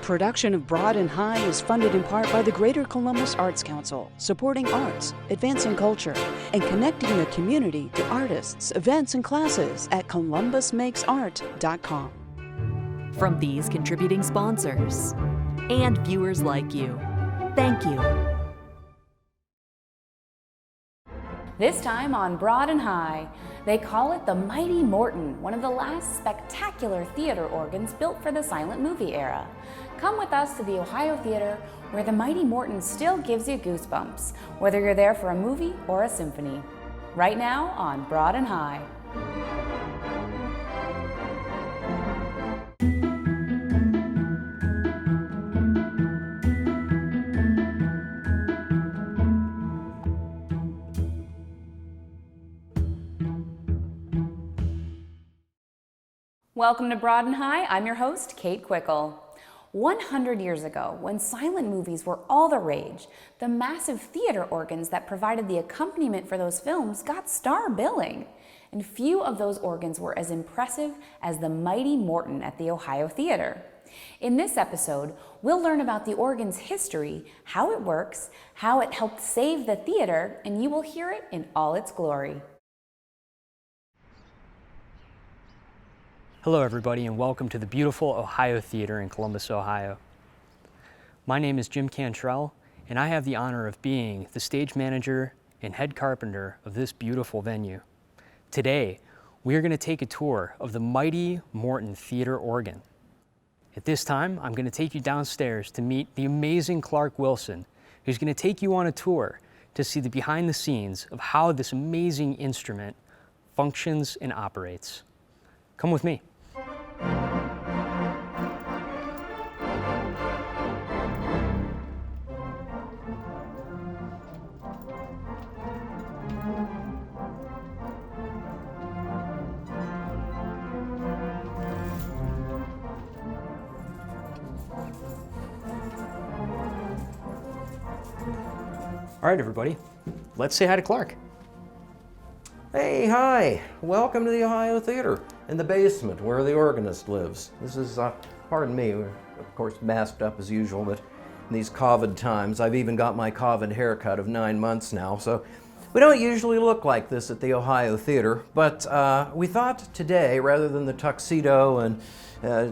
Production of Broad and High is funded in part by the Greater Columbus Arts Council, supporting arts, advancing culture, and connecting the community to artists, events, and classes at columbusmakesart.com. From these contributing sponsors and viewers like you, thank you. This time on Broad and High, they call it the Mighty Morton, one of the last spectacular theater organs built for the silent movie era. Come with us to the Ohio Theater, where the Mighty Morton still gives you goosebumps, whether you're there for a movie or a symphony. Right now on Broad and High. Welcome to Broad and High. I'm your host, Kate Quickle. 100 years ago, when silent movies were all the rage, the massive theater organs that provided the accompaniment for those films got star billing. And few of those organs were as impressive as the Mighty Morton at the Ohio Theater. In this episode, we'll learn about the organ's history, how it works, how it helped save the theater, and you will hear it in all its glory. Hello everybody, and welcome to the beautiful Ohio Theater in Columbus, Ohio. My name is Jim Cantrell, and I have the honor of being the stage manager and head carpenter of this beautiful venue. Today, we are going to take a tour of the Mighty Morton Theater organ. At this time, I'm going to take you downstairs to meet the amazing Clark Wilson, who's going to take you on a tour to see the behind the scenes of how this amazing instrument functions and operates. Come with me. All right, everybody, let's say hi to Clark. Hey, hi. Welcome to the Ohio Theater in the basement where the organist lives. This is, pardon me, we're of course masked up as usual, but in these COVID times, I've even got my COVID haircut of 9 months now, so we don't usually look like this at the Ohio Theater, but we thought today, rather than the tuxedo and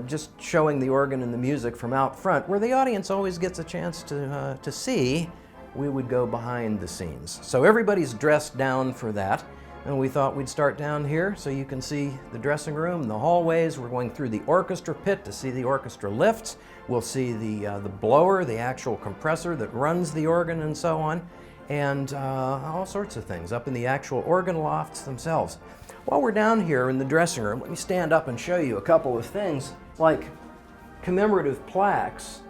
just showing the organ and the music from out front, where the audience always gets a chance to see, we would go behind the scenes. So everybody's dressed down for that. And we thought we'd start down here so you can see the dressing room, the hallways. We're going through the orchestra pit to see the orchestra lifts. We'll see the blower, the actual compressor that runs the organ and so on, and all sorts of things up in the actual organ lofts themselves. While we're down here in the dressing room, let me stand up and show you a couple of things like commemorative plaques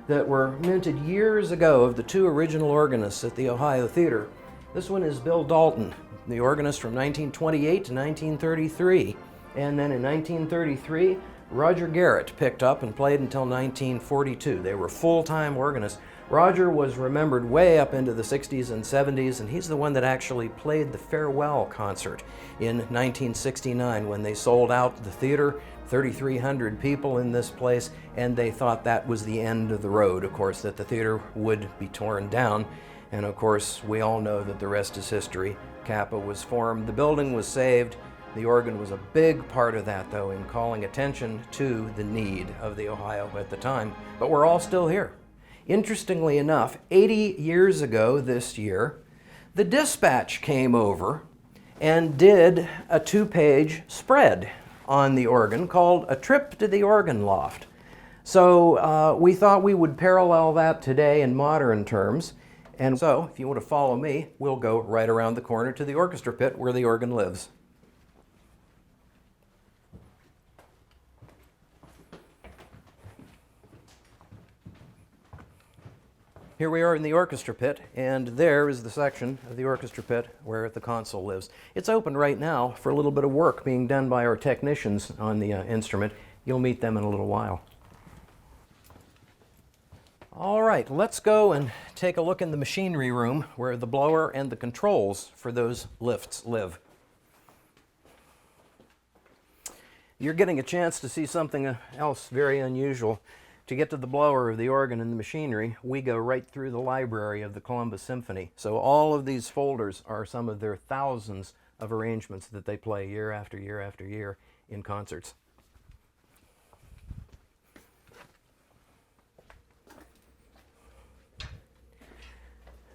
that were minted years ago of the two original organists at the Ohio Theater. This one is Bill Dalton, the organist from 1928 to 1933. And then in 1933, Roger Garrett picked up and played until 1942. They were full-time organists. Roger was remembered way up into the 60s and 70s, and he's the one that actually played the farewell concert in 1969 when they sold out the theater, 3,300 people in this place, and they thought that was the end of the road, of course, that the theater would be torn down. And of course, we all know that the rest is history. Kappa was formed, the building was saved. The organ was a big part of that, though, in calling attention to the need of the Ohio at the time. But we're all still here. Interestingly enough, 80 years ago this year, the Dispatch came over and did a 2-page spread on the organ called A Trip to the Organ Loft. So we thought we would parallel that today in modern terms. And so, if you want to follow me, we'll go right around the corner to the orchestra pit where the organ lives. Here we are in the orchestra pit, and there is the section of the orchestra pit where the console lives. It's open right now for a little bit of work being done by our technicians on the instrument. You'll meet them in a little while. All right, let's go and take a look in the machinery room where the blower and the controls for those lifts live. You're getting a chance to see something else very unusual. To get to the blower of the organ and the machinery, we go right through the library of the Columbus Symphony. So all of these folders are some of their thousands of arrangements that they play year after year after year in concerts.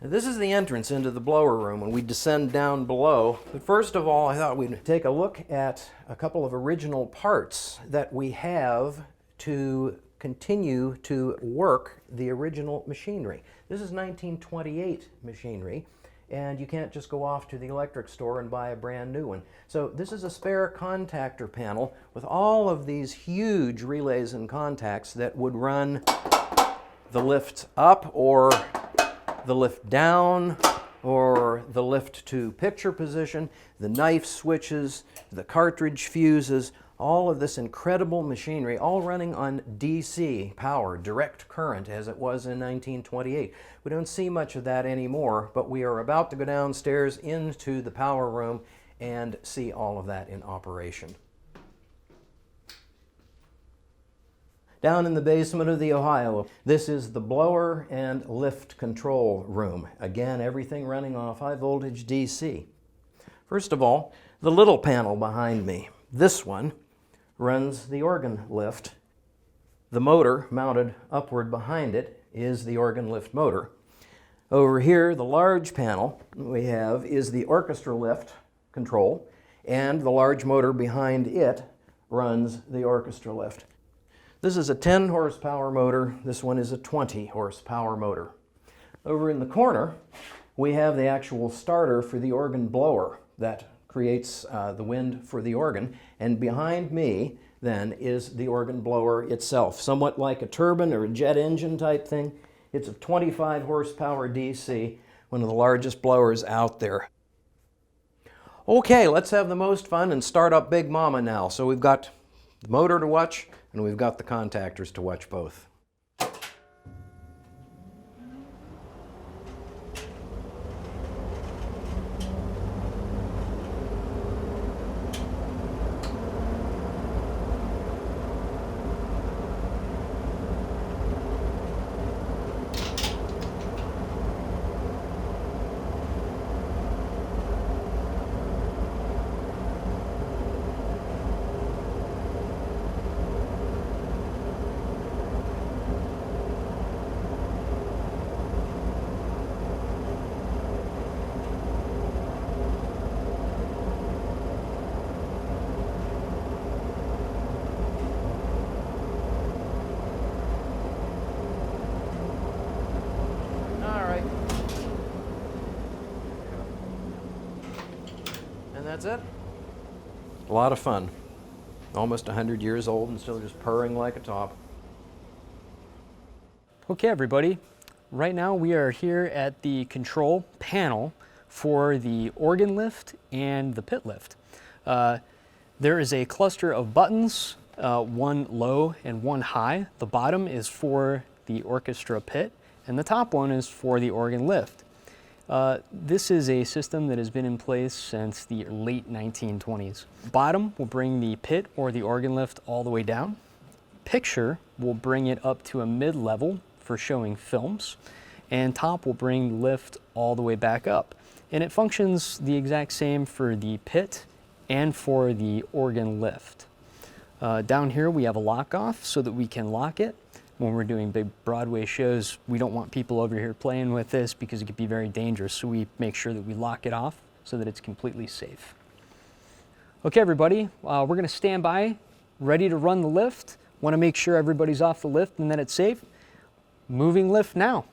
This is the entrance into the blower room when we descend down below. But first of all, I thought we'd take a look at a couple of original parts that we have to continue to work the original machinery. This is 1928 machinery, and you can't just go off to the electric store and buy a brand new one. So this is a spare contactor panel with all of these huge relays and contacts that would run the lift up or the lift down or the lift to picture position, the knife switches, the cartridge fuses, all of this incredible machinery, all running on DC power, direct current, as it was in 1928. We don't see much of that anymore, but we are about to go downstairs into the power room and see all of that in operation. Down in the basement of the Ohio, this is the blower and lift control room. Again, everything running off high voltage DC. First of all, the little panel behind me. This one runs the organ lift. The motor mounted upward behind it is the organ lift motor. Over here, the large panel we have is the orchestra lift control, and the large motor behind it runs the orchestra lift. This is a 10 horsepower motor. This one is a 20 horsepower motor. Over in the corner, we have the actual starter for the organ blower that creates the wind for the organ. And behind me, then, is the organ blower itself, somewhat like a turbine or a jet engine type thing. It's a 25 horsepower DC, one of the largest blowers out there. Okay, let's have the most fun and start up Big Mama now. So we've got the motor to watch, and we've got the contactors to watch both. That's it. A lot of fun. Almost 100 years old and still just purring like a top. Okay, everybody. Right now we are here at the control panel for the organ lift and the pit lift. There is a cluster of buttons, one low and one high. The bottom is for the orchestra pit, and the top one is for the organ lift. This is a system that has been in place since the late 1920s. Bottom will bring the pit or the organ lift all the way down. Picture will bring it up to a mid-level for showing films, and top will bring the lift all the way back up. And it functions the exact same for the pit and for the organ lift. Down here we have a lock-off so that we can lock it. When we're doing big Broadway shows, we don't want people over here playing with this because it could be very dangerous, so we make sure that we lock it off so that it's completely safe. Okay, everybody, we're going to stand by, ready to run the lift. Want to make sure everybody's off the lift and that it's safe. Moving lift now.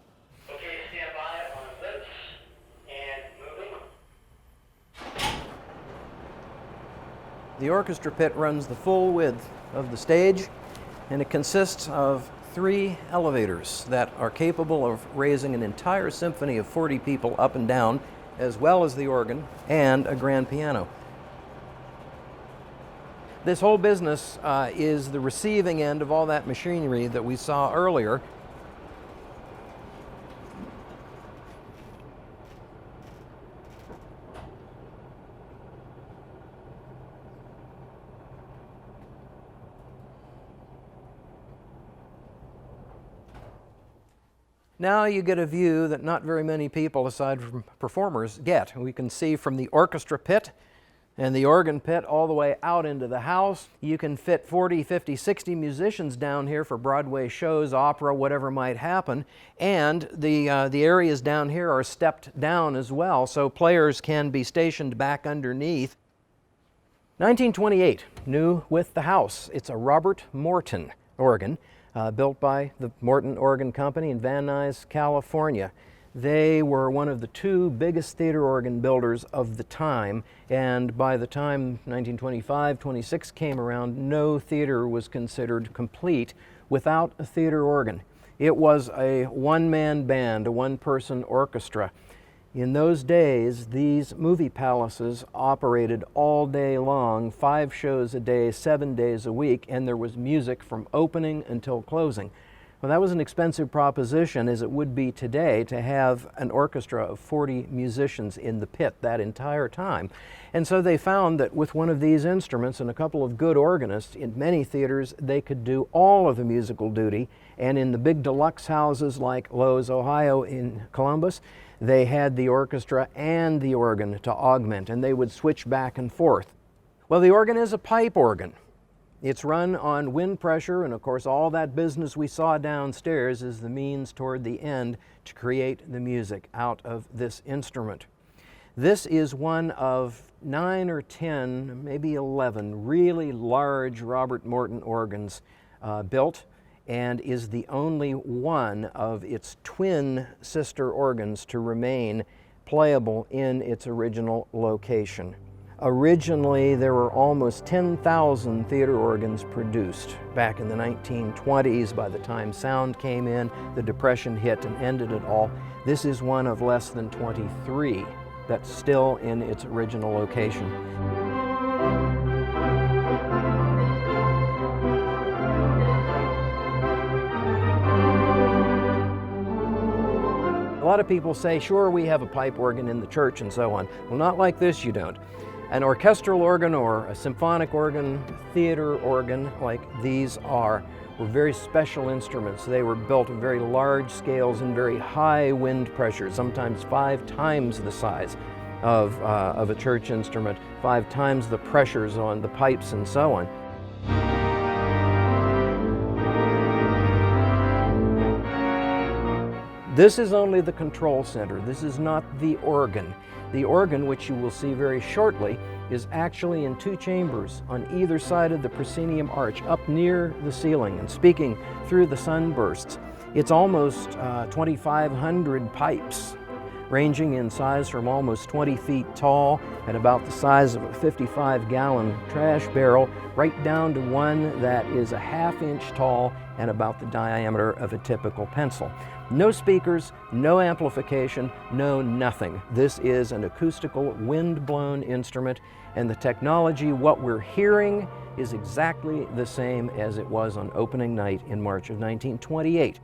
Okay, stand by on lifts and moving. The orchestra pit runs the full width of the stage, and it consists of 3 elevators that are capable of raising an entire symphony of 40 people up and down, as well as the organ and a grand piano. This whole business is the receiving end of all that machinery that we saw earlier. Now you get a view that not very many people, aside from performers, get. We can see from the orchestra pit and the organ pit all the way out into the house. You can fit 40, 50, 60 musicians down here for Broadway shows, opera, whatever might happen. And the areas down here are stepped down as well, so players can be stationed back underneath. 1928, new with the house. It's a Robert Morton organ, built by the Morton Organ Company in Van Nuys, California. They were one of the two biggest theater organ builders of the time, and by the time 1925-26 came around, no theater was considered complete without a theater organ. It was a one-man band, a one-person orchestra. In those days, these movie palaces operated all day long, 5 shows a day, 7 days a week, and there was music from opening until closing. Well, that was an expensive proposition, as it would be today, to have an orchestra of 40 musicians in the pit that entire time. And so they found that with one of these instruments and a couple of good organists, in many theaters they could do all of the musical duty, and in the big deluxe houses like Lowe's, Ohio in Columbus, they had the orchestra and the organ to augment, and they would switch back and forth. Well, the organ is a pipe organ. It's run on wind pressure, and of course all that business we saw downstairs is the means toward the end to create the music out of this instrument. This is one of 9 or 10, maybe 11 really large Robert Morton organs built, and is the only one of its twin sister organs to remain playable in its original location. Originally, there were almost 10,000 theater organs produced back in the 1920s. By the time sound came in, the Depression hit and ended it all. This is one of less than 23 that's still in its original location. A lot of people say, sure, we have a pipe organ in the church and so on. Well, not like this, you don't. An orchestral organ or a symphonic organ, theater organ like these were very special instruments. They were built at very large scales and very high wind pressures, sometimes 5 times the size of a church instrument, 5 times the pressures on the pipes and so on. This is only the control center. This is not the organ. The organ, which you will see very shortly, is actually in 2 chambers on either side of the proscenium arch, up near the ceiling and speaking through the sunbursts. It's almost 2,500 pipes, ranging in size from almost 20 feet tall and about the size of a 55-gallon trash barrel, right down to one that is a ½ inch tall and about the diameter of a typical pencil. No speakers, no amplification, no nothing. This is an acoustical, wind-blown instrument, and the technology, what we're hearing, is exactly the same as it was on opening night in March of 1928.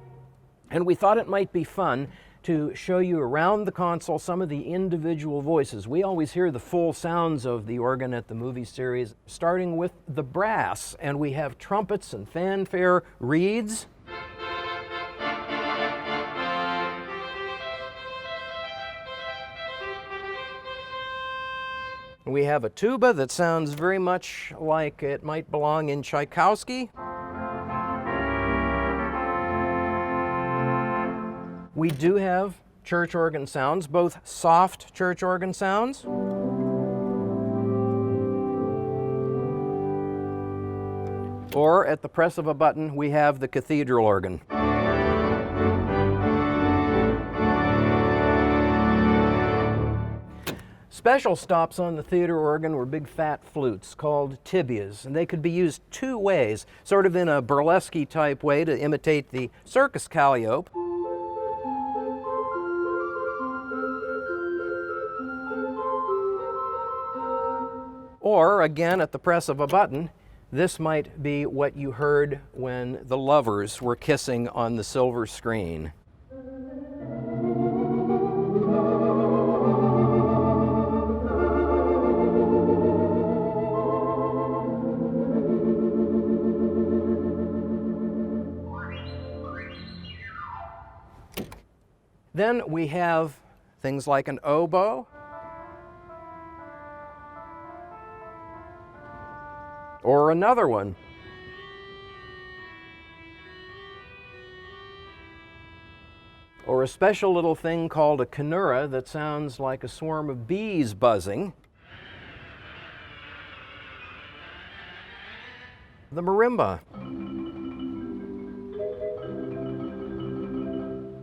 And we thought it might be fun to show you around the console some of the individual voices. We always hear the full sounds of the organ at the movie series, starting with the brass, and we have trumpets and fanfare reeds. We have a tuba that sounds very much like it might belong in Tchaikovsky. We do have church organ sounds, both soft church organ sounds or at the press of a button we have the cathedral organ. Special stops on the theater organ were big fat flutes called tibias, and they could be used 2 ways, sort of in a burlesque type way to imitate the circus calliope, or again at the press of a button. This might be what you heard when the lovers were kissing on the silver screen. Then we have things like an oboe, or another one. Or a special little thing called a canura that sounds like a swarm of bees buzzing. The marimba.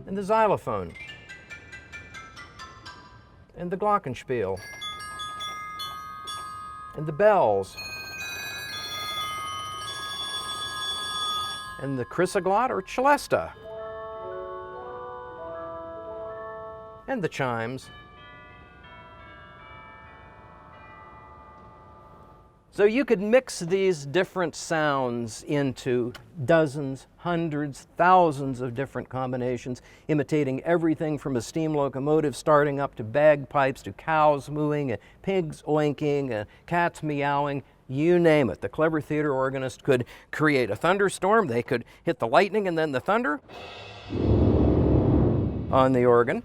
And the xylophone. And the glockenspiel. And the bells. And the chrysoglot or celesta. And the chimes. So you could mix these different sounds into dozens, hundreds, thousands of different combinations, imitating everything from a steam locomotive starting up to bagpipes, to cows mooing, pigs oinking, cats meowing, you name it. The clever theater organist could create a thunderstorm. They could hit the lightning and then the thunder on the organ.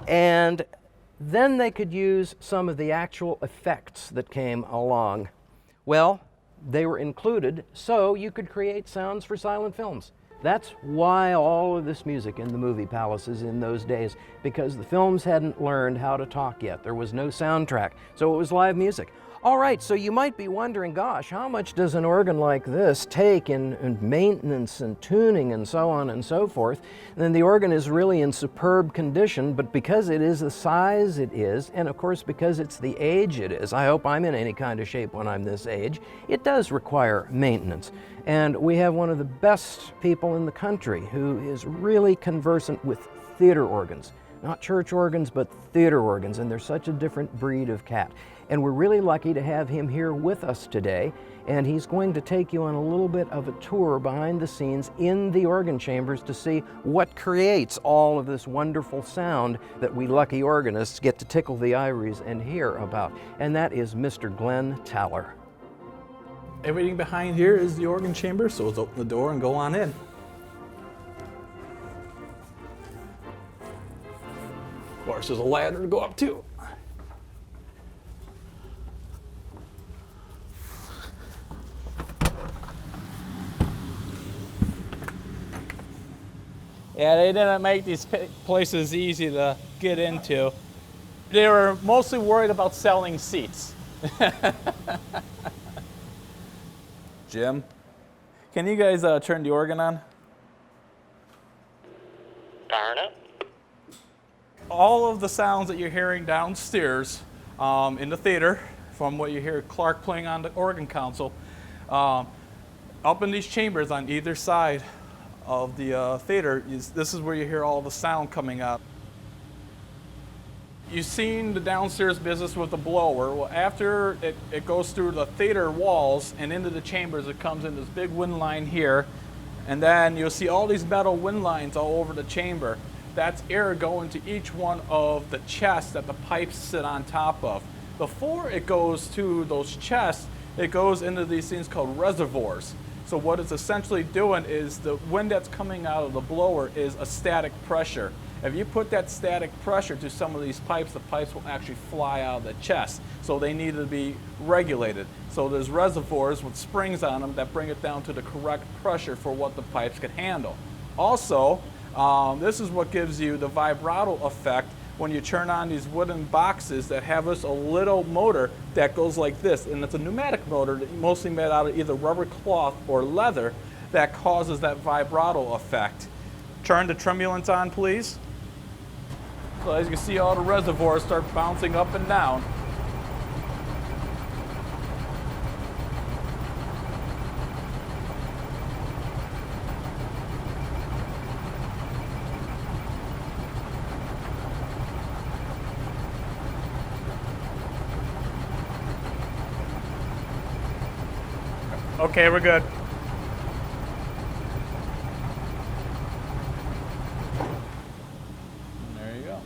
And then they could use some of the actual effects that came along. Well, they were included so you could create sounds for silent films. That's why all of this music in the movie palaces in those days, because the films hadn't learned how to talk yet. There was no soundtrack, so it was live music. All right, so you might be wondering, gosh, how much does an organ like this take in maintenance and tuning and so on and so forth? And then the organ is really in superb condition, but because it is the size it is, and of course because it's the age it is, I hope I'm in any kind of shape when I'm this age, it does require maintenance. And we have one of the best people in the country who is really conversant with theater organs. Not church organs, but theater organs, and they're such a different breed of cat. And we're really lucky to have him here with us today, and he's going to take you on a little bit of a tour behind the scenes in the organ chambers to see what creates all of this wonderful sound that we lucky organists get to tickle the ivories and hear about. And that is Mr. Glenn Taller. Everything behind here is the organ chamber, so let's open the door and go on in. Of course, there's a ladder to go up too. Yeah, they didn't make these places easy to get into. They were mostly worried about selling seats. Jim, can you guys turn the organ on? Turn it. All of the sounds that you're hearing downstairs in the theater, from what you hear Clark playing on the organ console, up in these chambers on either side of the theater, this is where you hear all the sound coming out. You've seen the downstairs business with the blower. Well, after it goes through the theater walls and into the chambers, it comes in this big wind line here, and then you'll see all these metal wind lines all over the chamber. That's air going to each one of the chests that the pipes sit on top of. Before it goes to those chests, it goes into these things called reservoirs. So what it's essentially doing is the wind that's coming out of the blower is a static pressure. If you put that static pressure to some of these pipes, the pipes will actually fly out of the chest. So they need to be regulated. So there's reservoirs with springs on them that bring it down to the correct pressure for what the pipes can handle. Also, this is what gives you the vibrato effect when you turn on these wooden boxes that have us a little motor that goes like this. And it's a pneumatic motor that mostly made out of either rubber cloth or leather that causes that vibrato effect. Turn the tremulance on, please. So as you can see, all the reservoirs start bouncing up and down. Okay, we're good. There you go.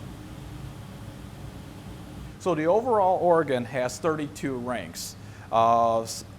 So the overall organ has 32 ranks.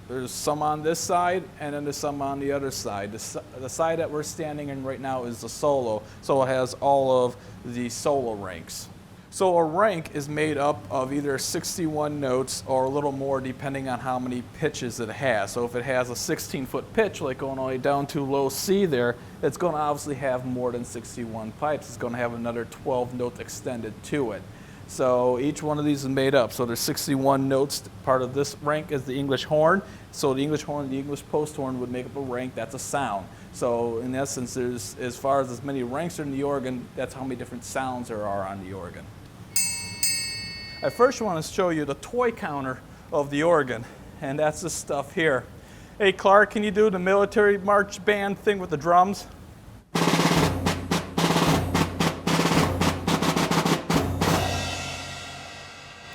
There's some on this side, and then there's some on the other side. The side that we're standing in right now is the solo, so it has all of the solo ranks. So a rank is made up of either 61 notes or a little more depending on how many pitches it has. So if it has a 16-foot pitch, like going all the way down to low C there, it's going to obviously have more than 61 pipes. It's going to have another 12 notes extended to it. So each one of these is made up. So there's 61 notes. Part of this rank is the English horn. So the English horn and the English post horn would make up a rank. That's a sound. So in essence, there's, as far as many ranks are in the organ, that's how many different sounds there are on the organ. I first want to show you the toy counter of the organ, and that's this stuff here. Hey Clark, can you do the military march band thing with the drums?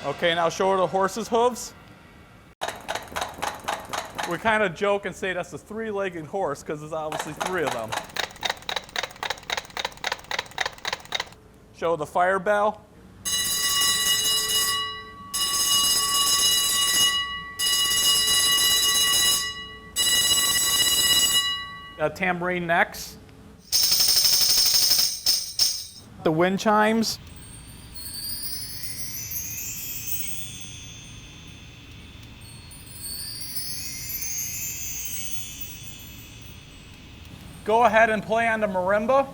Okay, now show her the horse's hooves. We kind of joke and say that's a three-legged horse because there's obviously three of them. Show the fire bell. Tambourine necks. The wind chimes. Go ahead and play on the marimba.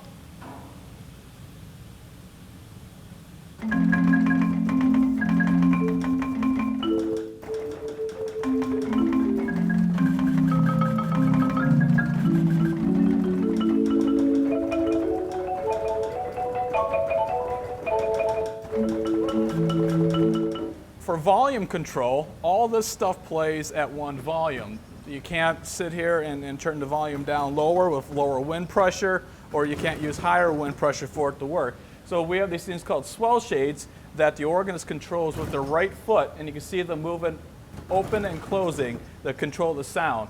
For volume control, all this stuff plays at one volume. You can't sit here and turn the volume down lower with lower wind pressure, or you can't use higher wind pressure for it to work. So we have these things called swell shades that the organist controls with their right foot, and you can see them moving open and closing that control the sound.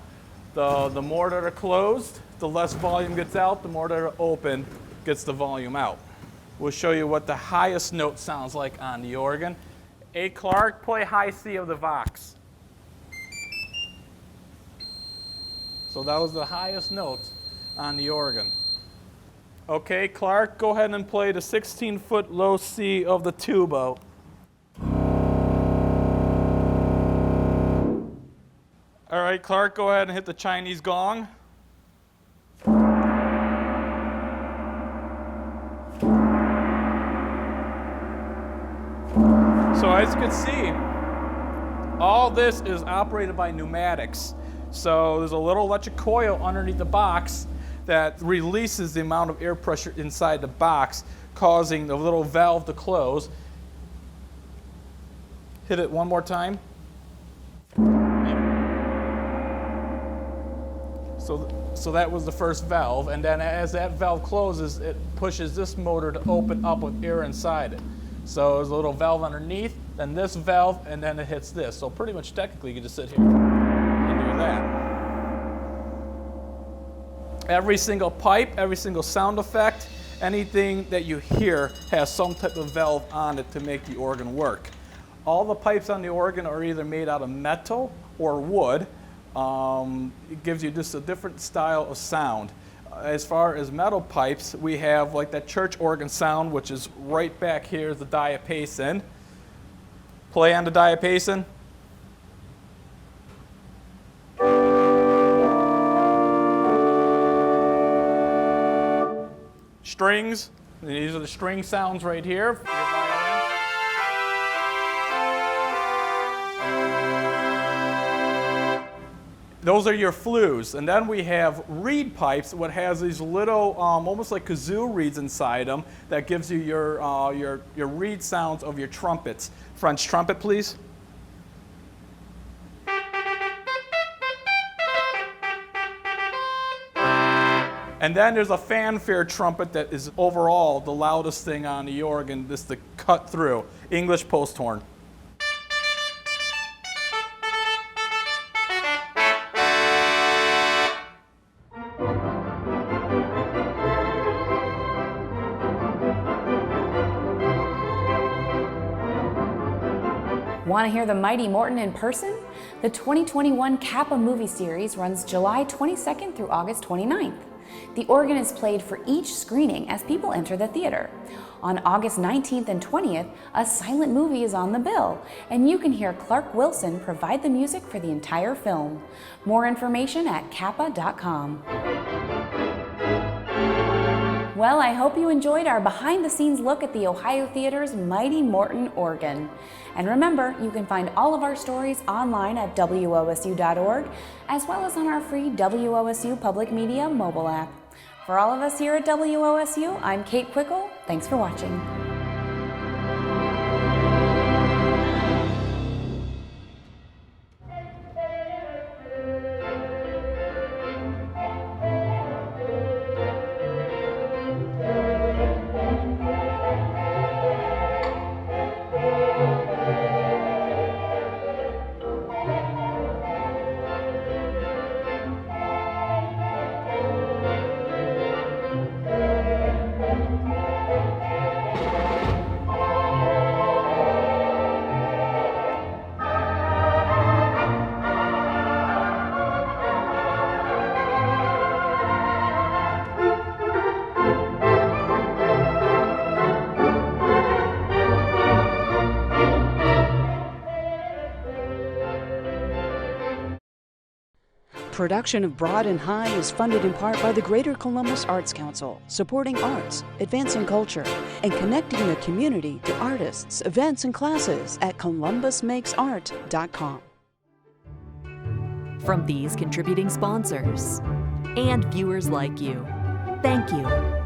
The more that are closed, the less volume gets out. The more that are open gets the volume out. We'll show you what the highest note sounds like on the organ. A. Clark, play high C of the Vox. So that was the highest notes on the organ. Okay, Clark, go ahead and play the 16-foot low C of the tuba. All right, Clark, go ahead and hit the Chinese gong. So as you can see, all this is operated by pneumatics. So there's a little electric coil underneath the box that releases the amount of air pressure inside the box, causing the little valve to close. Hit it one more time. So that was the first valve, and then as that valve closes, it pushes this motor to open up with air inside it. So there's a little valve underneath, then this valve, and then it hits this. So pretty much technically you can just sit here and do that. Every single pipe, every single sound effect, anything that you hear has some type of valve on it to make the organ work. All the pipes on the organ are either made out of metal or wood. It gives you just a different style of sound. As far as metal pipes, we have like that church organ sound, which is right back here is the diapason. Play on the diapason. Strings, these are the string sounds right here for your violin. Those are your flues. And then we have reed pipes, what has these little, almost like kazoo reeds inside them that gives you your reed sounds of your trumpets. French trumpet, please. And then there's a fanfare trumpet that is overall the loudest thing on the organ, just to cut through. English post horn. Want to hear the Mighty Morton in person? The 2021 Kappa movie series runs July 22nd through August 29th. The organ is played for each screening as people enter the theater. On August 19th and 20th, a silent movie is on the bill, and you can hear Clark Wilson provide the music for the entire film. More information at kappa.com. Well, I hope you enjoyed our behind-the-scenes look at the Ohio Theater's Mighty Morton organ. And remember, you can find all of our stories online at wosu.org, as well as on our free WOSU Public Media mobile app. For all of us here at WOSU, I'm Kate Quickle. Thanks for watching. Production of Broad and High is funded in part by the Greater Columbus Arts Council, supporting arts, advancing culture, and connecting the community to artists, events, and classes at columbusmakesart.com. From these contributing sponsors and viewers like you, thank you.